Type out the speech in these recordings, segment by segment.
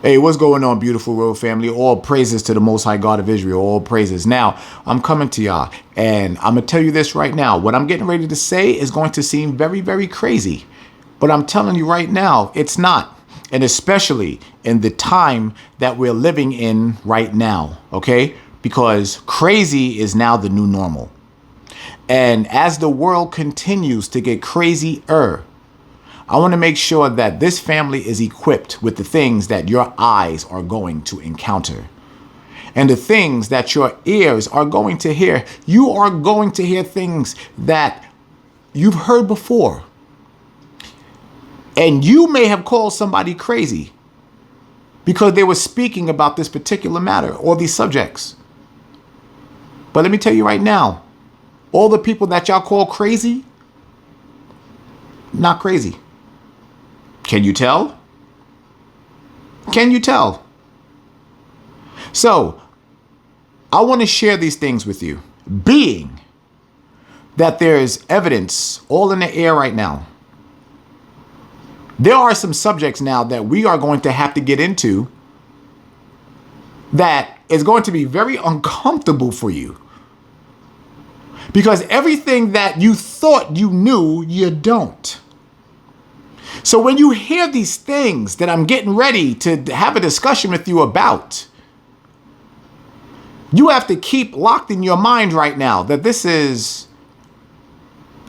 Hey, what's going on, beautiful royal family? All praises to the Most High God of Israel. All praises. Now, I'm coming to y'all, and I'm going to tell you this right now. What I'm getting ready to say is going to seem very, very crazy. But I'm telling you right now, it's not. And especially in the time that we're living in right now, okay? Because crazy is now the new normal. And as the world continues to get crazier, I want to make sure that this family is equipped with the things that your eyes are going to encounter and the things that your ears are going to hear. You are going to hear things that you've heard before. And you may have called somebody crazy because they were speaking about this particular matter or these subjects. But let me tell you right now, all the people that y'all call crazy, not crazy. Can you tell? Can you tell? So, I want to share these things with you, being that there's evidence all in the air right now. There are some subjects now that we are going to have to get into that is going to be very uncomfortable for you. Because everything that you thought you knew, you don't. So when you hear these things that I'm getting ready to have a discussion with you about, you have to keep locked in your mind right now that this is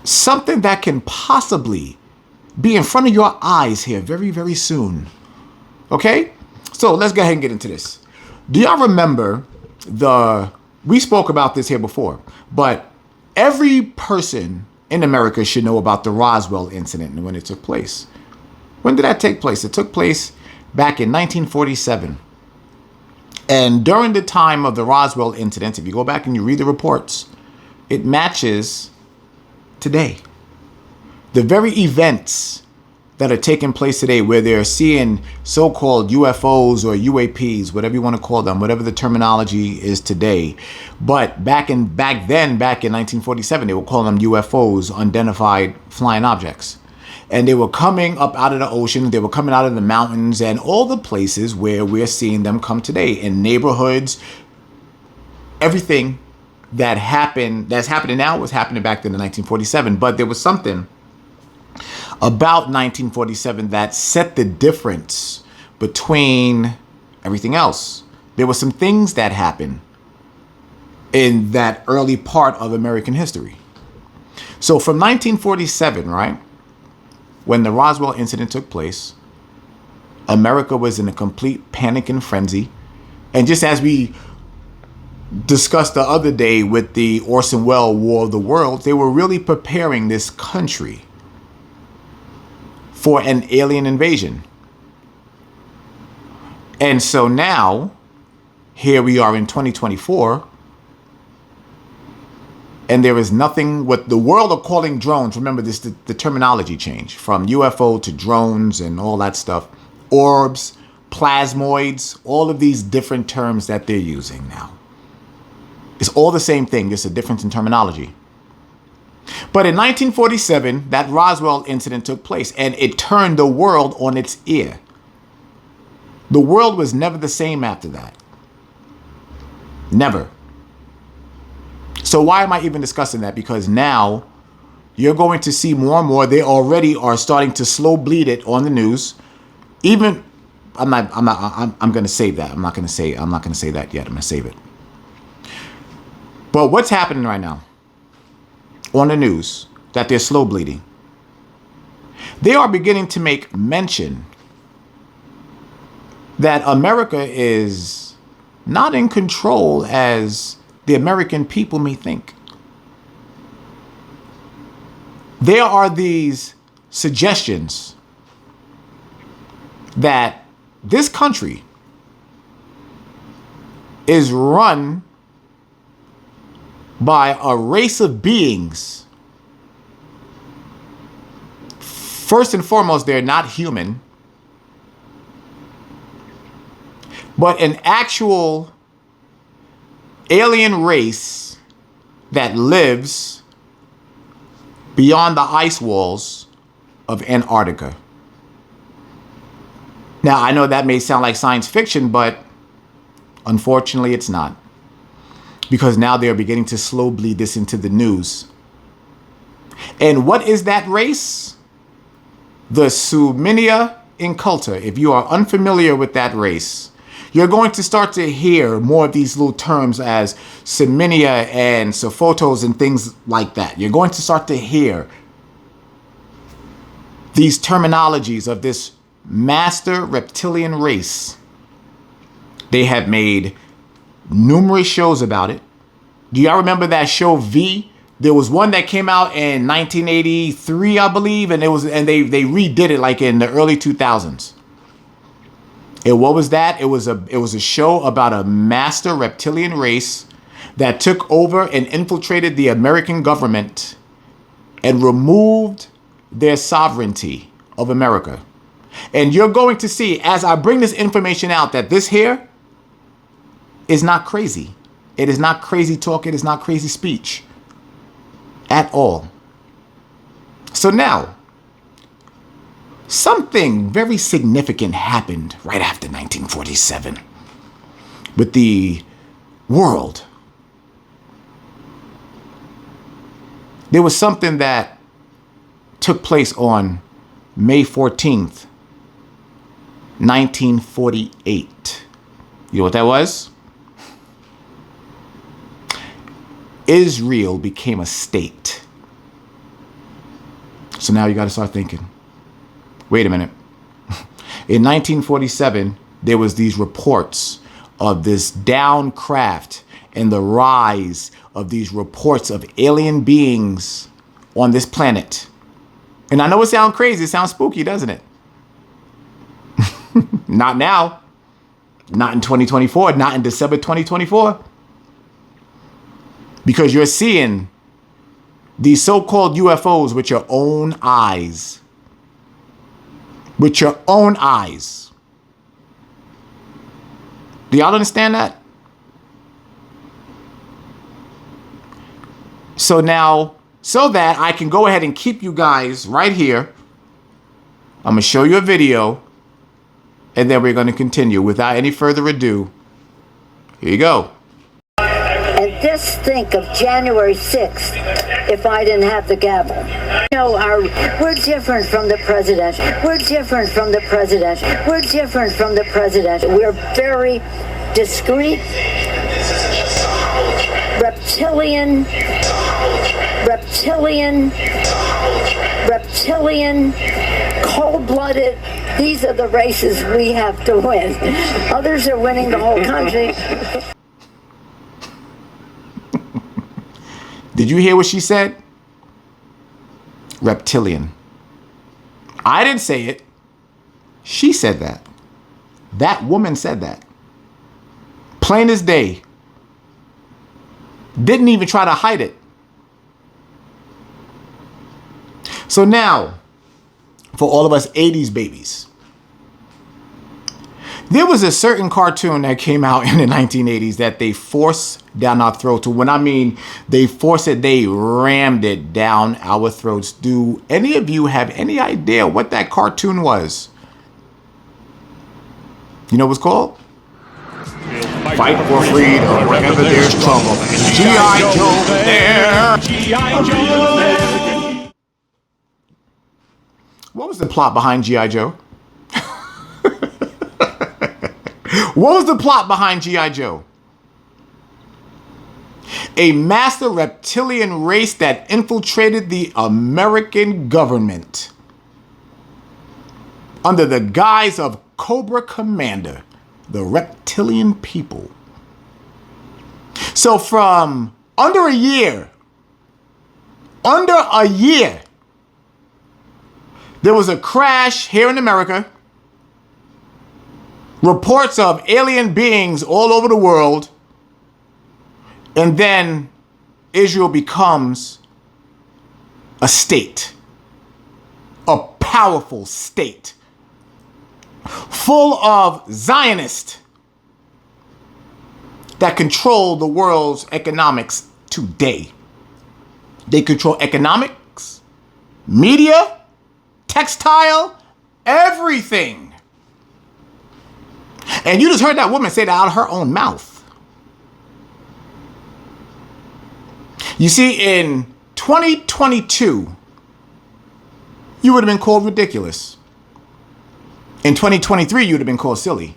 something that can possibly be in front of your eyes here very, very soon. Okay? So let's go ahead and get into this. Do y'all remember we spoke about this here before, but every person in America should know about the Roswell incident and when it took place. When did that take place? It took place back in 1947. And during the time of the Roswell incident, if you go back and you read the reports, it matches today. The very events that are taking place today where they're seeing so-called UFOs or UAPs, whatever you want to call them, whatever the terminology is today. But back in 1947, they were calling them UFOs, unidentified flying objects. And they were coming up out of the ocean, they were coming out of the mountains and all the places where we're seeing them come today, in neighborhoods. Everything that's happening now was happening back then in 1947. But there was something about 1947 that set the difference between everything else. There were some things that happened in that early part of American history. So from 1947, right, when the Roswell incident took place, America was in a complete panic and frenzy. And just as we discussed the other day with the Orson Welles War of the Worlds, they were really preparing this country for an alien invasion. And so now, here we are in 2024, and there is nothing what the world are calling drones. Remember this, the terminology change from UFO to drones and all that stuff. Orbs, plasmoids, all of these different terms that they're using now. It's all the same thing, just a difference in terminology. But in 1947, that Roswell incident took place, and it turned the world on its ear. The world was never the same after that. Never. So why am I even discussing that? Because now you're going to see more and more. They already are starting to slow bleed it on the news. Even I'm going to save that. I'm not going to say that yet. I'm going to save it. But what's happening right now on the news that they're slow bleeding? They are beginning to make mention that America is not in control as the American people may think. There are these suggestions that this country is run by a race of beings. First and foremost, they're not human, but an actual alien race that lives beyond the ice walls of Antarctica. Now, I know that may sound like science fiction, but unfortunately it's not. Because now they're beginning to slow bleed this into the news. And what is that race? The Suminia Inculta. If you are unfamiliar with that race, you're going to start to hear more of these little terms as Suminia and Sophotos and things like that. You're going to start to hear these terminologies of this master reptilian race. They have made numerous shows about it. Do y'all remember that show V? There was one that came out in 1983, I believe, and they redid it like in the early 2000s. And what was that? It was a show about a master reptilian race that took over and infiltrated the American government and removed their sovereignty of America. And you're going to see, as I bring this information out, that this here is not crazy. It is not crazy talk. It is not crazy speech at all. So now, something very significant happened right after 1947 with the world. There was something that took place on May 14th, 1948. You know what that was? Israel became a state. So now you got to start thinking, wait a minute. In 1947, there was these reports of this down craft and the rise of these reports of alien beings on this planet. And I know it sounds crazy. It sounds spooky, doesn't it? Not now. Not in 2024. Not in December 2024. Because you're seeing these so-called UFOs with your own eyes. With your own eyes. Do y'all understand that? So now, so that I can go ahead and keep you guys right here, I'm going to show you a video, and then we're going to continue. Without any further ado, here you go. And just think of January 6th if I didn't have the gavel. We're different from the president. We're different from the president. We're different from the president. We're very discreet, reptilian, cold-blooded. These are the races we have to win. Others are winning the whole country. Did you hear what she said? Reptilian. I didn't say it. She said that. That woman said that. Plain as day. Didn't even try to hide it. So now, for all of us 80s babies, there was a certain cartoon that came out in the 1980s that they forced down our throats. When I mean they forced it, they rammed it down our throats. Do any of you have any idea what that cartoon was? You know what it's called? Fight for freedom wherever there's trouble. G.I. Joe there. G.I. Joe there. What was the plot behind G.I. Joe? What was the plot behind G.I. Joe? A master reptilian race that infiltrated the American government under the guise of Cobra Commander, the reptilian people. So from under a year, there was a crash here in America. Reports of alien beings all over the world. And then Israel becomes a state. A powerful state. Full of Zionists that control the world's economics today. They control economics, media, textile, everything. And you just heard that woman say that out of her own mouth. You see, in 2022, you would have been called ridiculous. In 2023, you would have been called silly.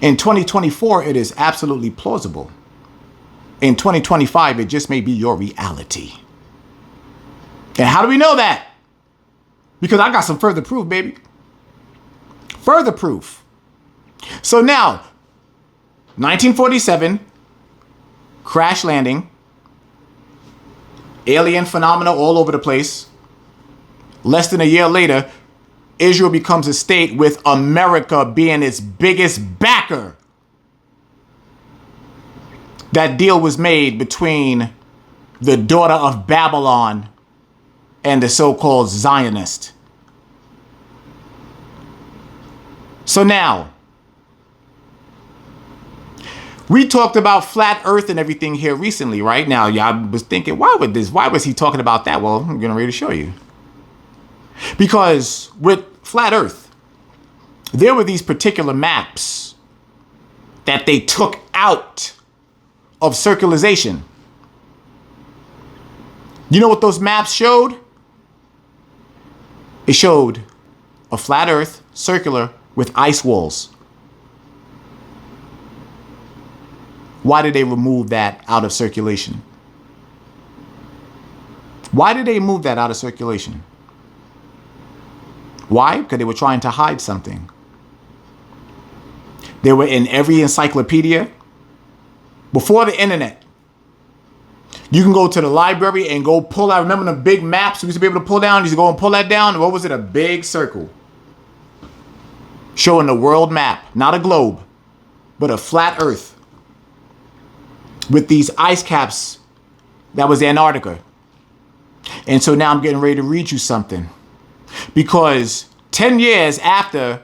In 2024, it is absolutely plausible. In 2025, it just may be your reality. And how do we know that? Because I got some further proof, baby. Further proof. So now, 1947, crash landing, alien phenomena all over the place. Less than a year later, Israel becomes a state with America being its biggest backer. That deal was made between the daughter of Babylon and the so-called Zionist. So now, we talked about flat earth and everything here recently, right? Now, y'all was thinking, why was he talking about that? Well, I'm getting ready to show you. Because with flat earth, there were these particular maps that they took out of circularization. You know what those maps showed? It showed a flat earth, circular, with ice walls. Why did they remove that out of circulation? Why did they move that out of circulation? Why? Because they were trying to hide something. They were in every encyclopedia. Before the internet, you can go to the library and go pull out. Remember the big maps we used to be able to pull down? You used to go and pull that down. What was it? A big circle showing the world map, not a globe, but a flat earth with these ice caps. That was Antarctica. And so now I'm getting ready to read you something, because 10 years after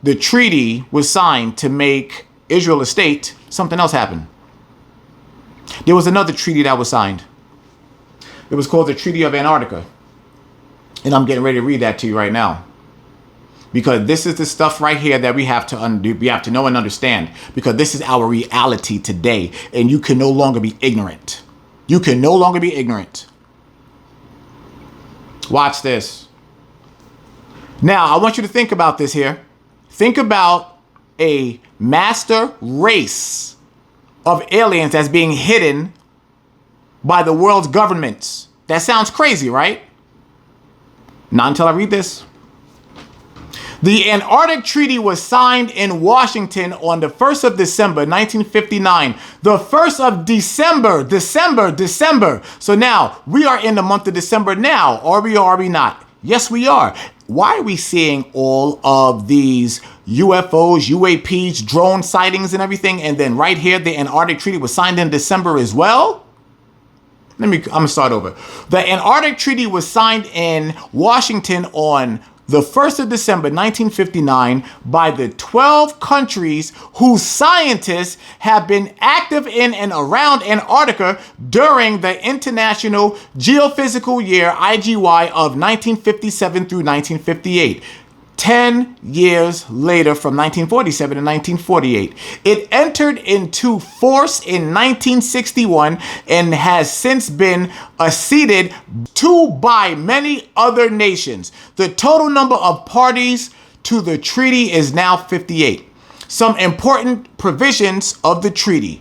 the treaty was signed to make Israel a state, something else happened. There was another treaty that was signed. It was called the Treaty of Antarctica. And I'm getting ready to read that to you right now, because this is the stuff right here that we have to know and understand, because this is our reality today, and you can no longer be ignorant. You can no longer be ignorant. Watch this. Now, I want you to think about this here. Think about a master race of aliens that's being hidden by the world's governments. That sounds crazy, right? Not until I read this. The Antarctic Treaty was signed in Washington on the 1st of December, 1959. The 1st of December. So now, we are in the month of December now. Are we or are we not? Yes, we are. Why are we seeing all of these UFOs, UAPs, drone sightings and everything? And then right here, the Antarctic Treaty was signed in December as well? I'm gonna start over. The Antarctic Treaty was signed in Washington on the 1st of December, 1959, by the 12 countries whose scientists have been active in and around Antarctica during the International Geophysical Year, IGY, of 1957 through 1958. 10 years later, from 1947 to 1948. It entered into force in 1961 and has since been acceded to by many other nations. The total number of parties to the treaty is now 58. Some important provisions of the treaty.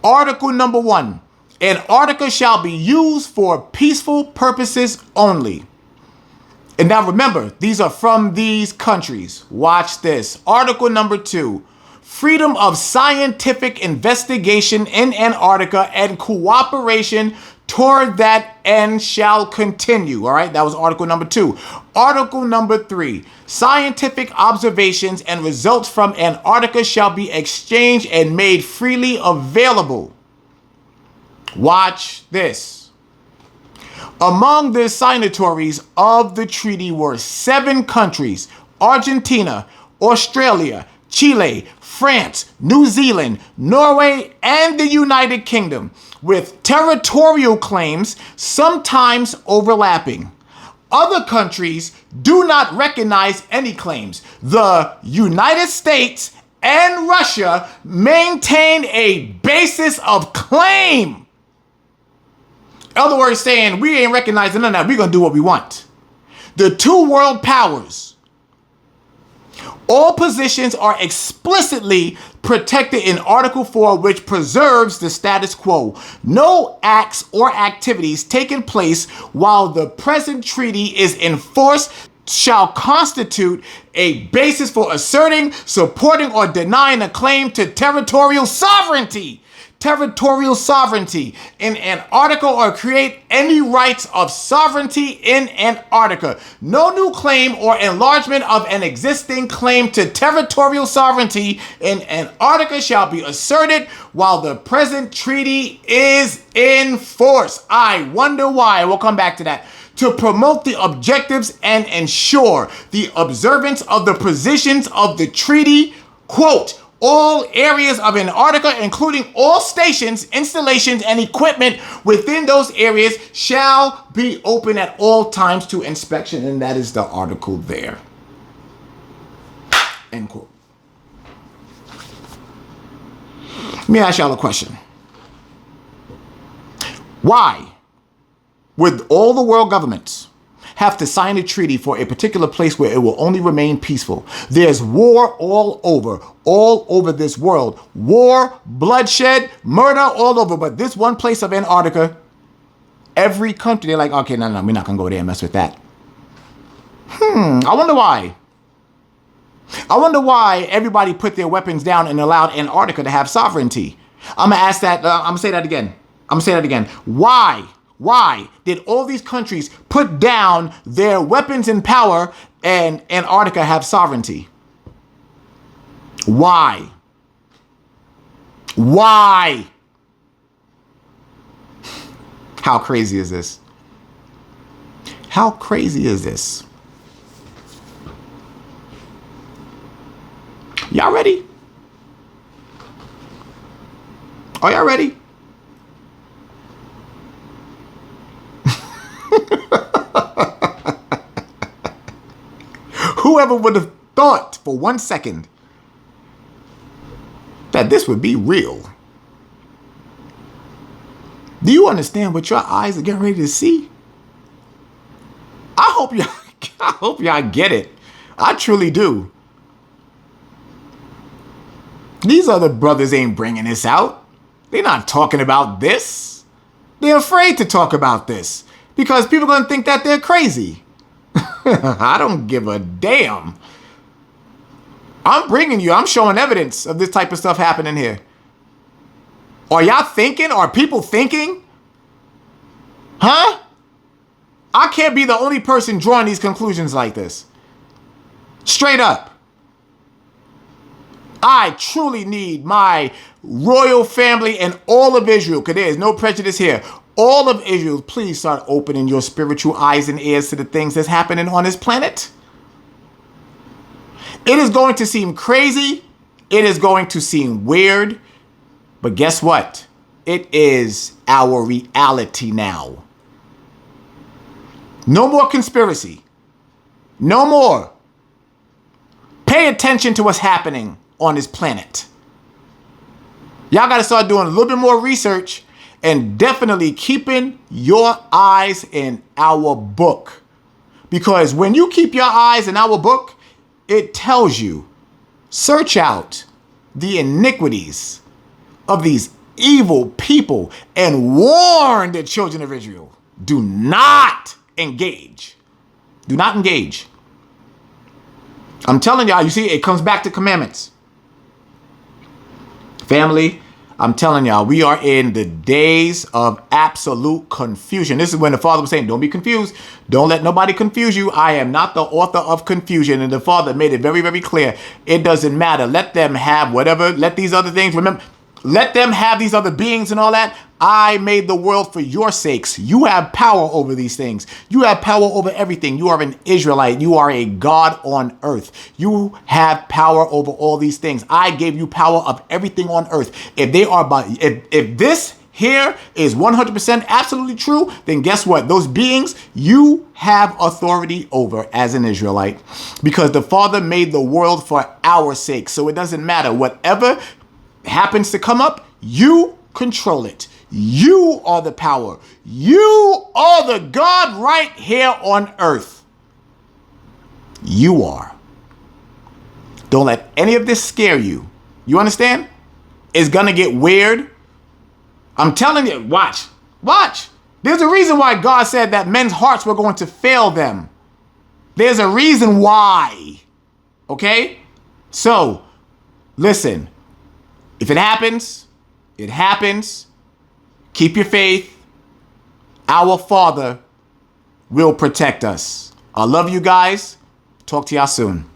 Article number 1. Antarctica shall be used for peaceful purposes only. And now remember, these are from these countries. Watch this. Article number 2. Freedom of scientific investigation in Antarctica and cooperation toward that end shall continue. All right, that was article number 2. Article number 3. Scientific observations and results from Antarctica shall be exchanged and made freely available. Watch this. Among the signatories of the treaty were 7 countries: Argentina, Australia, Chile, France, New Zealand, Norway, and the United Kingdom, with territorial claims sometimes overlapping. Other countries do not recognize any claims. The United States and Russia maintain a basis of claim. In other words, saying we ain't recognizing none of that. We're going to do what we want. The two world powers, all positions are explicitly protected in Article 4, which preserves the status quo. No acts or activities taking place while the present treaty is in force shall constitute a basis for asserting, supporting, or denying a claim to territorial sovereignty. Territorial sovereignty in Antarctica, or create any rights of sovereignty in Antarctica. No new claim or enlargement of an existing claim to territorial sovereignty in Antarctica shall be asserted while the present treaty is in force. I wonder why. We'll come back to that. To promote the objectives and ensure the observance of the provisions of the treaty, quote, all areas of Antarctica, including all stations, installations, and equipment within those areas shall be open at all times to inspection. And that is the article there. End quote. Let me ask y'all a question. Why would all the world governments have to sign a treaty for a particular place where it will only remain peaceful? There's war all over this world. War, bloodshed, murder all over. But this one place of Antarctica, every country, they're like, okay, no, we're not going to go there and mess with that. I wonder why. I wonder why everybody put their weapons down and allowed Antarctica to have sovereignty. I'm going to ask that. I'm going to say that again. Why did all these countries put down their weapons and power and Antarctica have sovereignty? Why? How crazy is this? How crazy is this? Y'all ready? Are y'all ready? Whoever would have thought for 1 second that this would be real? Do you understand what your eyes are getting ready to see? I hope y'all get it. I truly do. These other brothers ain't bringing this out. They're not talking about this. They're afraid to talk about this because people are going to think that they're crazy. I don't give a damn. I'm showing evidence of this type of stuff happening here. Are y'all thinking? Are people thinking? Huh? I can't be the only person drawing these conclusions like this. Straight up. I truly need my royal family and all of Israel, because there is no prejudice here. All of Israel, please start opening your spiritual eyes and ears to the things that's happening on this planet. It is going to seem crazy. It is going to seem weird. But guess what? It is our reality now. No more conspiracy. No more. Pay attention to what's happening on this planet. Y'all got to start doing a little bit more research and definitely keeping your eyes in our book. Because when you keep your eyes in our book, it tells you, search out the iniquities of these evil people and warn the children of Israel. Do not engage. Do not engage. I'm telling y'all, you see, it comes back to commandments. Family, I'm telling y'all, we are in the days of absolute confusion. This is when the Father was saying, don't be confused. Don't let nobody confuse you. I am not the author of confusion. And the Father made it very, very clear. It doesn't matter. Let them have whatever. Let these other things, remember, let them have these other beings and all that. I made the world for your sakes. You have power over these things. You have power over everything. You are an Israelite. You are a God on earth. You have power over all these things. I gave you power of everything on earth. If they are if this here is 100% absolutely true, then guess what? Those beings you have authority over as an Israelite, because the Father made the world for our sake. So it doesn't matter. Whatever happens to come up, you control it. You are the power. You are the God right here on earth. You are. Don't let any of this scare you. You understand? It's going to get weird. I'm telling you, watch. There's a reason why God said that men's hearts were going to fail them. There's a reason why. Okay? So, listen. If it happens, it happens. Keep your faith. Our Father will protect us. I love you guys. Talk to y'all soon.